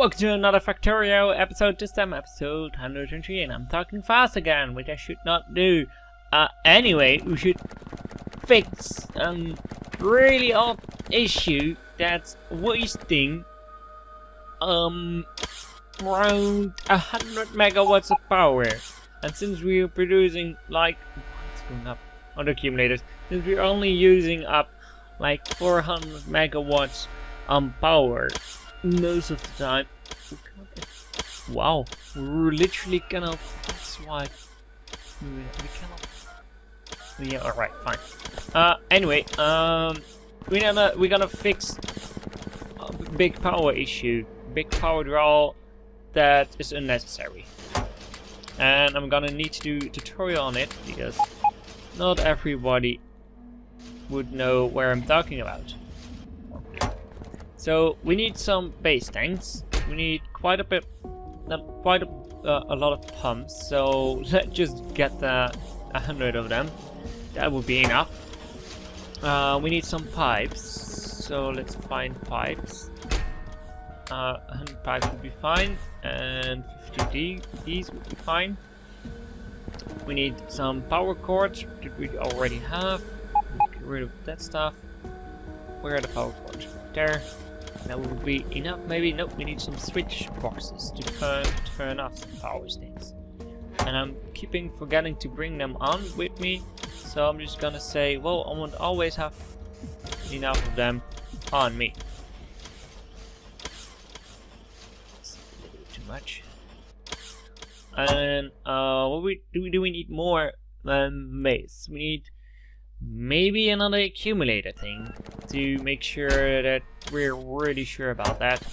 Welcome to another Factorio episode, this time episode 103, and I'm talking fast again, which I should not do. Anyway, we should fix a really old issue that's wasting around 100 megawatts of power. And since we're producing like, what's going up on the accumulators, since we're only using up like 400 megawatts power most of the time, wow, we're literally gonna, that's why we cannot, yeah, alright, fine. Anyway, we're gonna fix a big power issue, big power draw that is unnecessary. And I'm gonna need to do a tutorial on it, because not everybody would know where I'm talking about. So we need some base tanks. We need quite a bit, quite a lot of pumps. So let's just get 100 of them. That would be enough. We need some pipes. So let's find pipes. 100 pipes would be fine, and 50 these would be fine. We need some power cords that we already have. Get rid of that stuff. Where are the power cords? There. That would be enough, maybe. Nope, we need some switch boxes to turn off some power things. And I'm keeping forgetting to bring them on with me, so I'm just gonna say, well, I won't always have enough of them on me. It's a little bit too much. And what do we need more than mace? We need maybe another accumulator thing to make sure that we're really sure about that.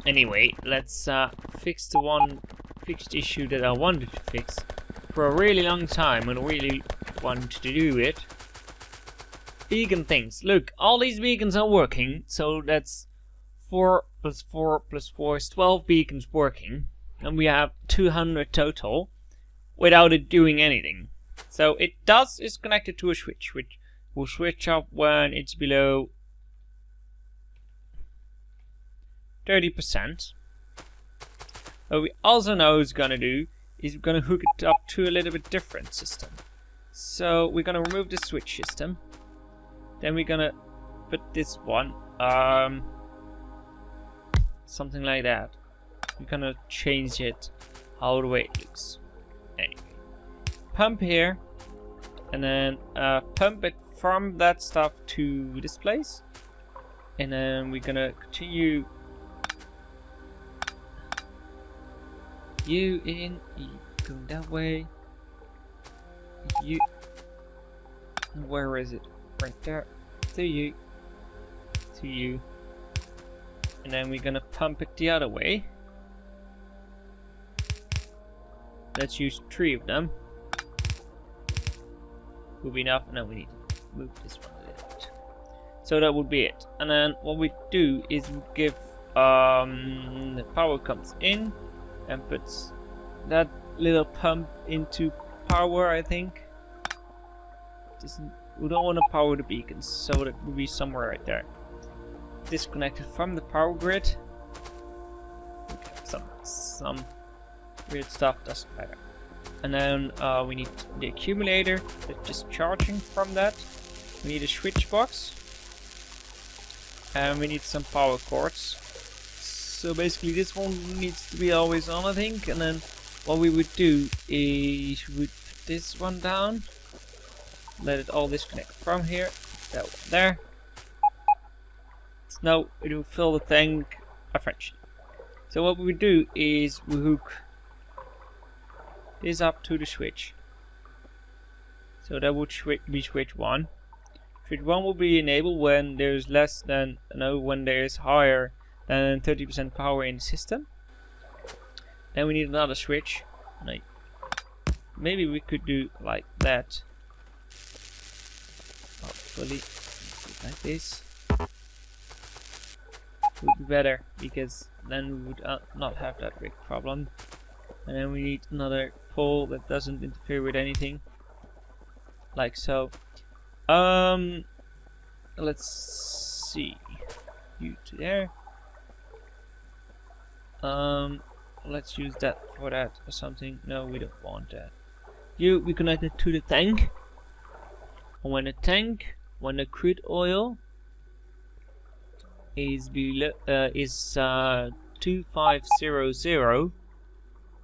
Anyway, let's fix the issue that I wanted to fix for a really long time and really wanted to do it. Beacon things. Look, all these beacons are working, so that's 4 plus 4 plus 4 is 12 beacons working, and we have 200 total without it doing anything. So it is connected to a switch, which will switch off when it's below 30%. What we also know it's gonna do is we're gonna hook it up to a little bit different system. So we're gonna remove the switch system. Then we're gonna put this one, something like that. We're gonna change it how the way it looks. Anyway. Pump here, and then pump it from that stuff to this place, and then we're gonna continue you in, you going that way, you, where is it? Right there, to you, and then we're gonna pump it the other way. Let's use 3 of them. Will be enough, and then we need to move this one a little bit. So that would be it. And then what we do is we give the power comes in and puts that little pump into power, I think. We don't want to power the beacons, so that will be somewhere right there. Disconnected from the power grid. Okay, some weird stuff, doesn't matter. And then we need the accumulator that's just charging from that. We need a switch box. And we need some power cords. So basically this one needs to be always on, I think. And then what we would do is we would put this one down. Let it all disconnect from here. That one there. Now it will fill the tank a fraction. So what we would do is we hook this up to the switch. So that would be switch 1. Switch 1 will be enabled when there's less than, when there is higher than 30% power in the system. Then we need another switch. Maybe we could do like that. Hopefully, like this would be better, because then we would not have that big problem. And then we need another pole that doesn't interfere with anything, like so. Let's see, you to there, Let's use that for that or something. No, we don't want that. We connect it to the tank. And when the crude oil is below 2500,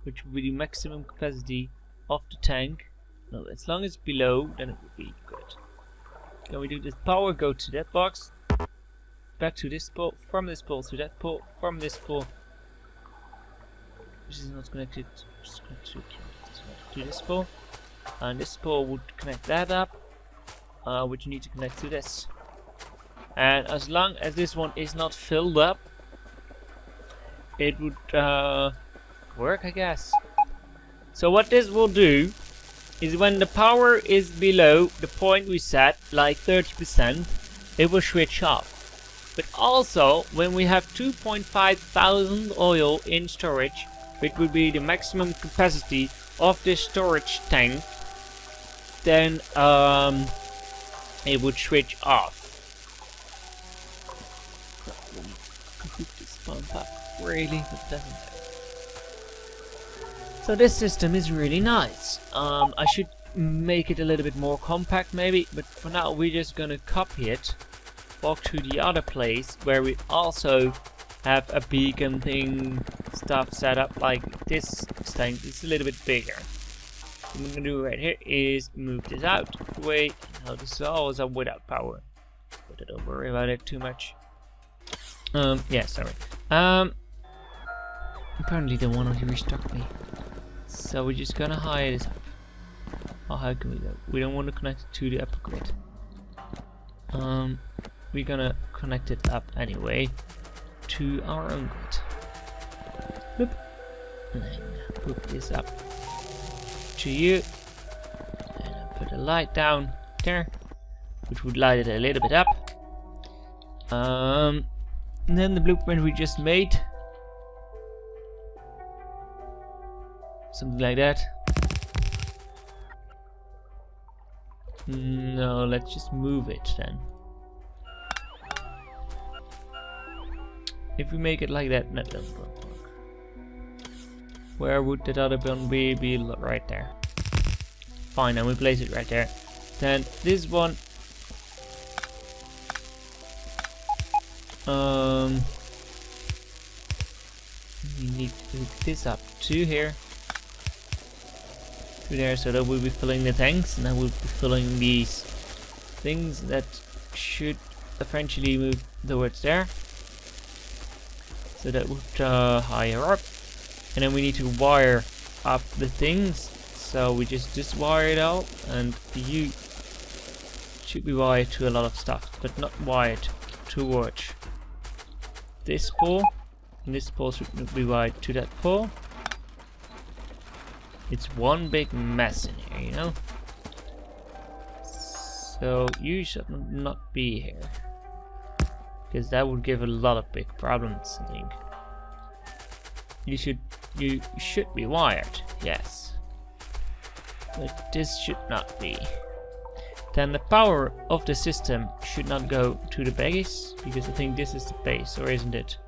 which will be the maximum capacity of the tank. No, as long as it's below, then it will be good. Then we do this power, go to that box, back to this pole, from this pole to that pole, from this pole, which is not connected, just connected to this pole, and this pole would connect that up, which you need to connect to this. And as long as this one is not filled up, it would work, I guess. So what this will do is when the power is below the point we set, like 30%, it will switch off. But also, when we have 2,500 oil in storage, which would be the maximum capacity of this storage tank, then it would switch off. This pump up really, but doesn't it? So this system is really nice. I should make it a little bit more compact maybe, but for now we're just gonna copy it, walk to the other place where we also have a beacon thing stuff set up like this tank. It's a little bit bigger. What I'm gonna do right here is move this out the way. Now this is always up without power, but I don't worry about it too much. Yeah, sorry. Apparently they want to restock me. So we're just gonna hide this up. Oh, how can we go? We don't want to connect it to the upper grid. We're gonna connect it up anyway to our own grid. Boop. And then put this up to you. And then put a light down there, which would light it a little bit up. And then the blueprint we just made. Something like that. No, let's just move it then. If we make it like that, that doesn't work. Where would that other one be? Be right there. Fine, and we place it right there. Then this one. We need to hook this up to here. To there, so that we'll be filling the tanks, and then we'll be filling these things that should eventually move towards there. So that would higher up, and then we need to wire up the things. So we just wire it out, and you should be wired to a lot of stuff, but not wired towards this pole, and this pole should be wired to that pole. It's one big mess in here, you know? So you should not be here, because that would give a lot of big problems, I think. You should be wired, yes. But this should not be. Then the power of the system should not go to the base, because I think this is the base, or isn't it?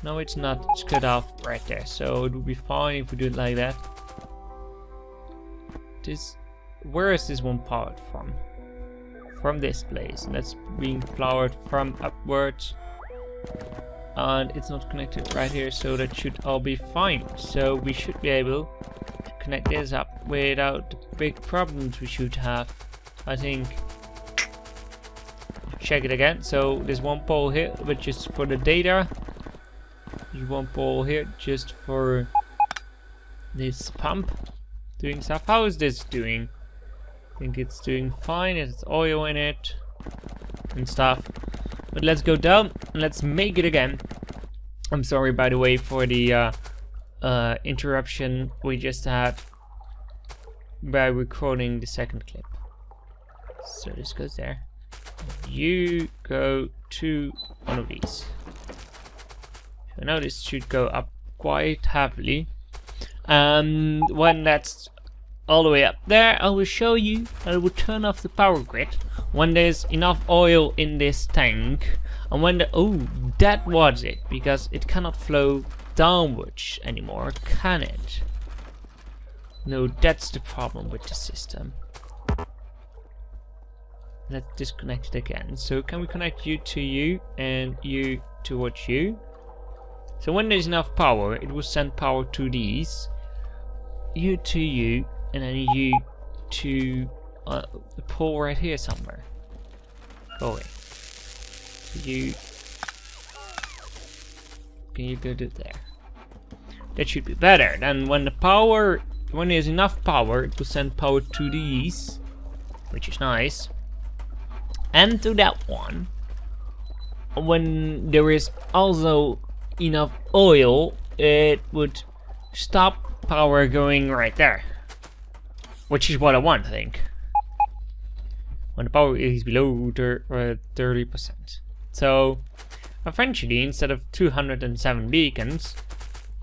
No, it's not. It's cut off right there, so it would be fine if we do it like that. Where is this one powered from? From this place, and that's being powered from upwards, and it's not connected right here, so that should all be fine. So we should be able to connect this up without the big problems we should have, I think. Check it again. So there's one pole here, but just for the data. There's one pole here just for this pump doing stuff. How is this doing? I think it's doing fine. It has oil in it and stuff. But let's go down and let's make it again. I'm sorry, by the way, for the interruption we just had by recording the second clip. So this goes there. You go to one of these. So now this should go up quite heavily. And when that's all the way up there, I will show you that it will turn off the power grid when there's enough oil in this tank. And when the... oh, that was it, because it cannot flow downwards anymore, can it? No, that's the problem with the system. Let's disconnect it again. So can we connect you to you and you towards you? So when there's enough power, it will send power to these. You to you, and then you to the pole right here somewhere. Go away. You. Can you go to there? That should be better. Then when there's enough power, it will send power to these, which is nice. And to that one. When there is also enough oil, it would stop power going right there. Which is what I want, I think. When the power is below 30%. So, eventually, instead of 207 beacons,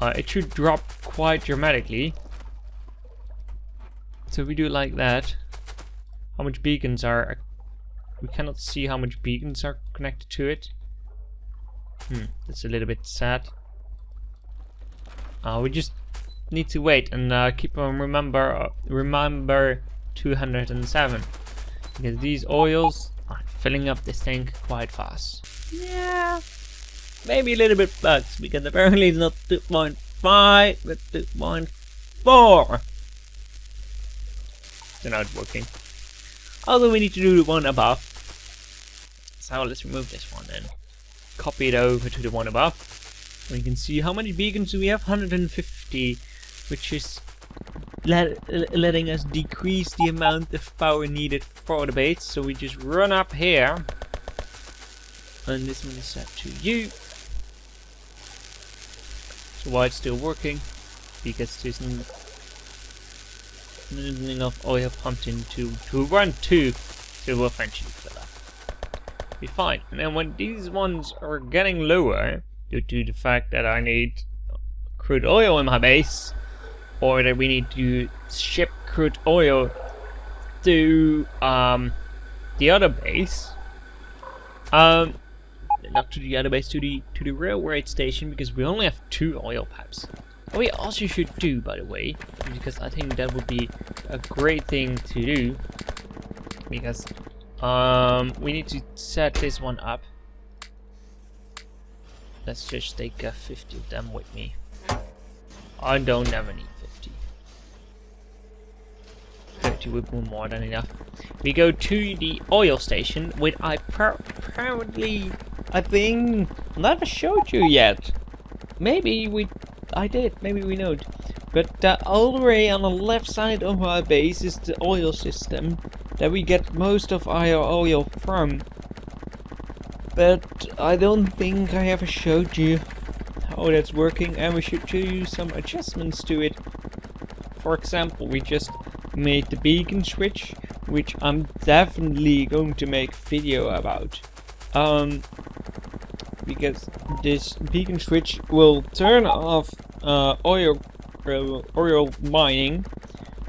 it should drop quite dramatically. So we do like that. How much beacons are... We cannot see how much beacons are connected to it. That's a little bit sad. We just need to wait and keep on remember 207, because these oils are filling up this tank quite fast. Yeah, maybe a little bit bugs, because apparently it's not 2.5 but 2.4. So now it's working. Although we need to do the one above. So let's remove this one and copy it over to the one above. We can see how many beacons do we have. 150, which is letting us decrease the amount of power needed for the base. So we just run up here, and this one is set to you. So why it's still working? Because there's not enough oil pumped into to run two, so it will eventually fill up. Be fine. And then when these ones are getting lower, due to the fact that I need crude oil in my base, or that we need to ship crude oil to the other base, not to the other base, to the railway station, because we only have 2 oil pipes. What we also should do, by the way, because I think that would be a great thing to do, because we need to set this one up. Let's just take 50 of them with me. I don't never need 50. 30 would be more than enough. We go to the oil station, which I apparently, I think, never showed you yet. Maybe I did, maybe we know. But all the way on the left side of our base is the oil system that we get most of our oil from. But I don't think I ever showed you how that's working, and we should do some adjustments to it. For example, we just made the beacon switch, which I'm definitely going to make a video about. Because this beacon switch will turn off oil mining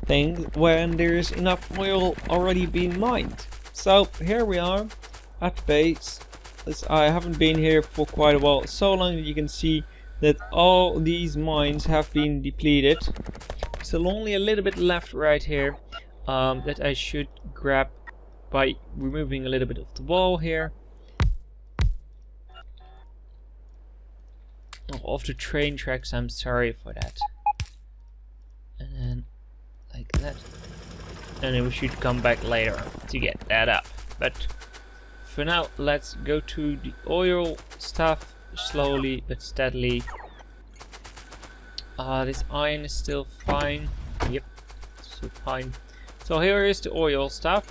thing when there's enough oil already being mined. So here we are at the base. I haven't been here for quite a while, so long that you can see that all these mines have been depleted. Still only a little bit left right here that I should grab by removing a little bit of the wall here. Off the train tracks, I'm sorry for that. And then like that. And then we should come back later to get that up. But for now, let's go to the oil stuff slowly but steadily. This iron is still fine. Yep, still fine. So here is the oil stuff.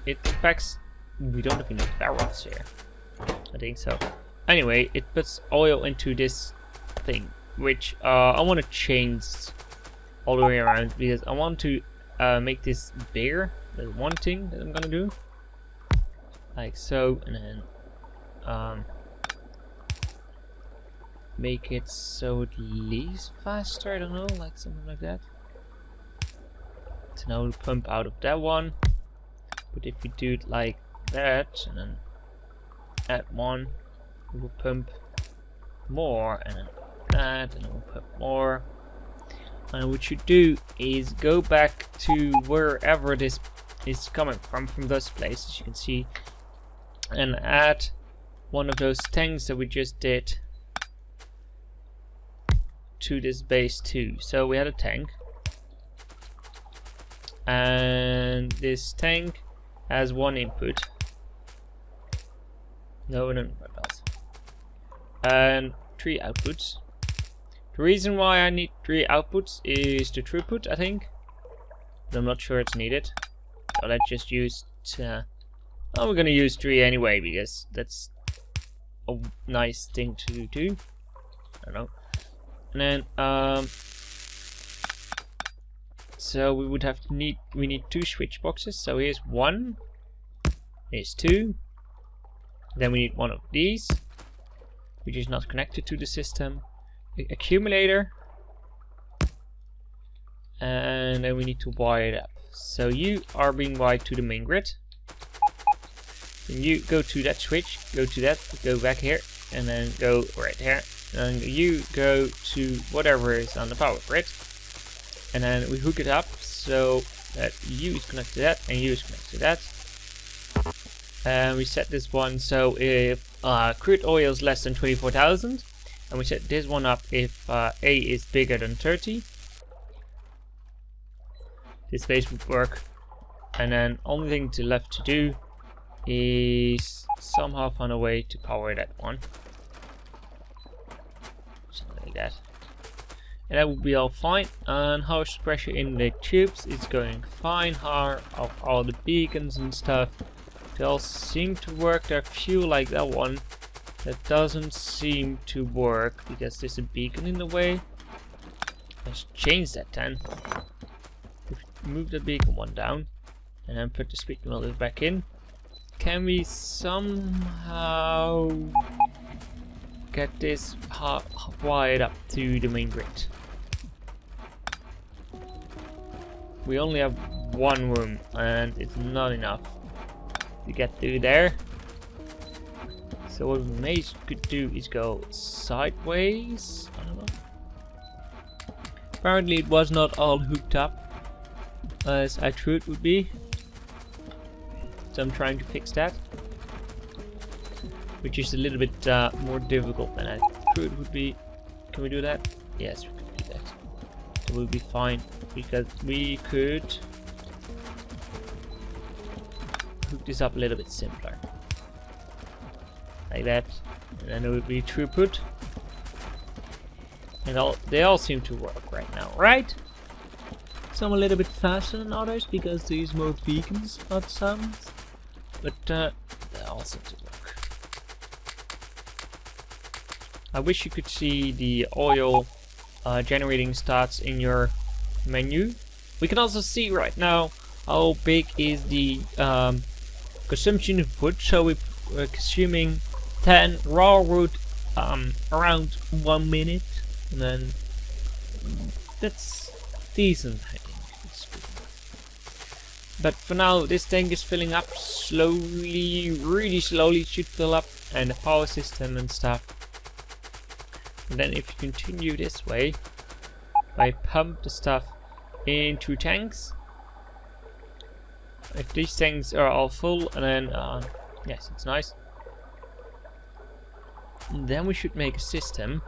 It packs. We don't have enough barrels here. I think so. Anyway, it puts oil into this thing, which I want to change all the way around, because I want to make this bigger. That's one thing that I'm gonna do. Like so, and then make it so it leaves faster, I don't know, like something like that. So now we'll pump out of that one. But if we do it like that, and then add one, we will pump more, and then that, and we'll put more. And what you do is go back to wherever this is coming from those places you can see, and add one of those tanks that we just did to this base too. So we had a tank, and this tank has one input. No, what else? And 3 outputs. The reason why I need 3 outputs is the throughput, I think. But I'm not sure it's needed. So let's just use... well, we're gonna use 3 anyway, because that's a nice thing to do. I don't know. And then, so we would have to we need 2 switch boxes. So here's 1. Here's 2. Then we need 1 of these, which is not connected to the system. Accumulator, and then we need to wire it up. So you are being wired to the main grid. Then you go to that switch, go to that, go back here, and then go right here. And you go to whatever is on the power grid, and then we hook it up so that you is connected to that and you is connected to that. And we set this one so if crude oil is less than 24,000. And we set this one up if A is bigger than 30. This base would work. And then only thing left to do is somehow find a way to power that one. Something like that. And that would be all fine. And harsh pressure in the tubes is going fine. All the beacons and stuff, they all seem to work. There are few like that one that doesn't seem to work because there's a beacon in the way. Let's change that then. Move the beacon one down and then put the speed limiter back in. Can we somehow get this wired up to the main grid? We only have 1 room and it's not enough to get through there. So what we could do is go sideways. I don't know. Apparently it was not all hooked up as I thought it would be. So I'm trying to fix that. Which is a little bit more difficult than I thought it would be. Can we do that? Yes, we can do that. It will be fine because we could hook this up a little bit simpler. Like that, and then it would be throughput, and they all seem to work right now, right? Some a little bit faster than others because they use more beacons, not some, but they all seem to work. I wish you could see the oil generating stats in your menu. We can also see right now how big is the consumption of wood. So we're consuming 10 raw wood around 1 minute, and then that's decent, I think. It's good enough. But for now this tank is filling up slowly, really slowly. It should fill up, and the power system and stuff. And then if you continue this way, I pump the stuff into tanks. If these tanks are all full, and then yes, it's nice. And then we should make a system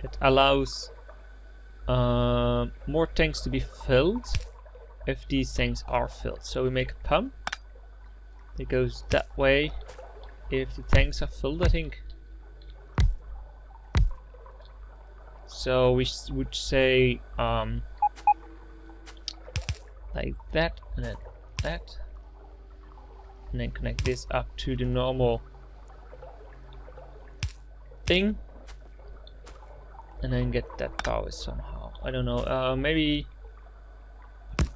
that allows more tanks to be filled if these tanks are filled. So we make a pump. It goes that way if the tanks are filled, I think. So we would say like that, and then that, and then connect this up to the normal thing, and then get that power somehow. I don't know, maybe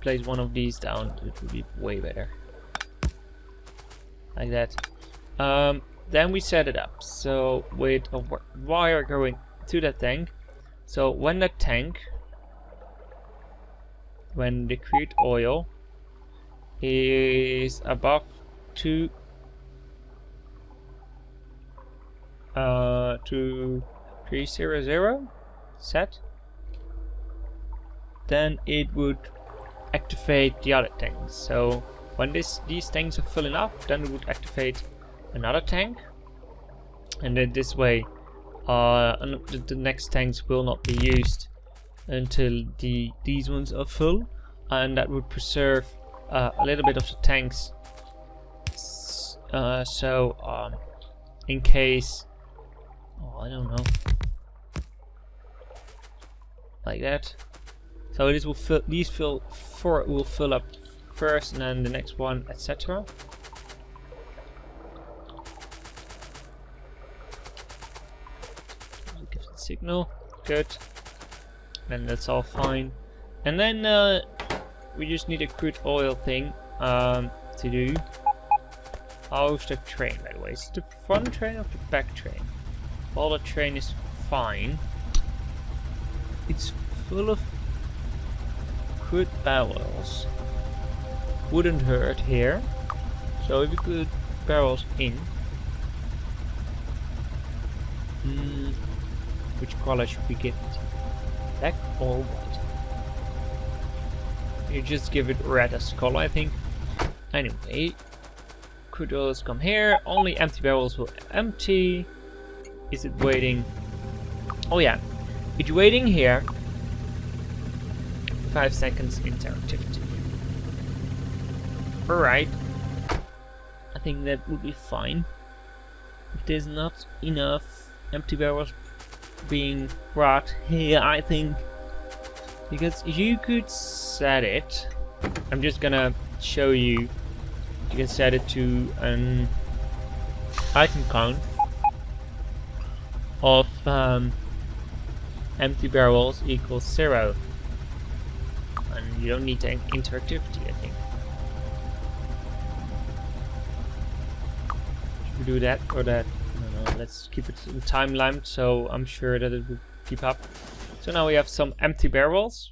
place one of these down, it would be way better. Like that. Then we set it up, so with a wire going to that tank. So when the crude oil is above 2 300 set, then it would activate the other tanks. So when these tanks are filling up, then it would activate another tank, and then this way the next tanks will not be used until these ones are full, and that would preserve a little bit of the tanks. In case, I don't know, like that. So this will fill, four will fill up first, and then the next one, etc. Give the signal, good. Then that's all fine. And then we just need a crude oil thing to do. How's the train, by the way? Is it the front train or the back train? Well, the train is fine. It's full of crude barrels. Wouldn't hurt here. So if you put barrels in, which color should we give it? Black or white? You just give it red as color, I think. Anyway, crude oils come here. Only empty barrels will empty. Is it waiting? Oh yeah, it's waiting here. 5 seconds interactivity. Alright, I think that would be fine. If there's not enough empty barrels being brought here, I think, because you could set it. I'm just gonna show you. You can set it to an item count of empty barrels equals 0, and you don't need interactivity, I think. Should we do that or that? No, let's keep it in timeline, so I'm sure that it will keep up. So now we have some empty barrels,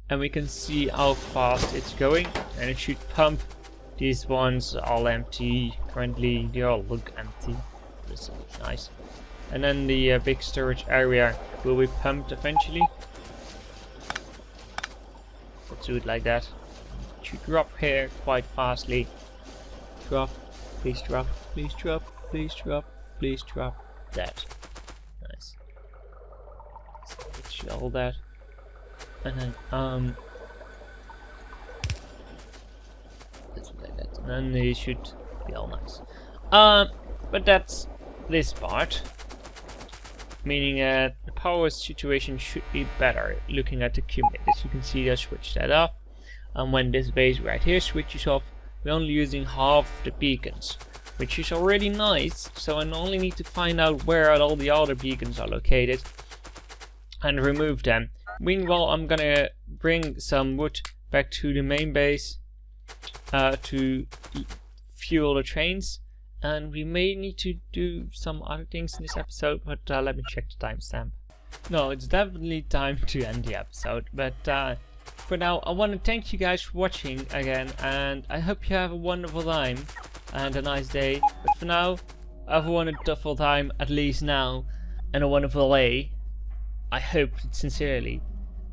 and we can see how fast it's going, and it should pump these ones all empty. Currently they all look empty. This looks nice. And then the big storage area will be pumped eventually. Let's do it like that. It should drop here quite fastly. Drop, please drop, please drop, please drop, please drop. That. Nice. So all that. And then let's do like that. And then they should be all nice. But that's this part, meaning that the power situation should be better. Looking at the commit, as you can see, I switched that off, and when this base right here switches off, we're only using half the beacons, which is already nice. So I only need to find out where all the other beacons are located and remove them. Meanwhile, I'm gonna bring some wood back to the main base to fuel the trains. And we may need to do some other things in this episode, but let me check the timestamp. No, it's definitely time to end the episode, but for now I want to thank you guys for watching again, and I hope you have a wonderful time and a nice day. But for now, have a wonderful time, at least now, and a wonderful day. I hope sincerely,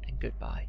and goodbye.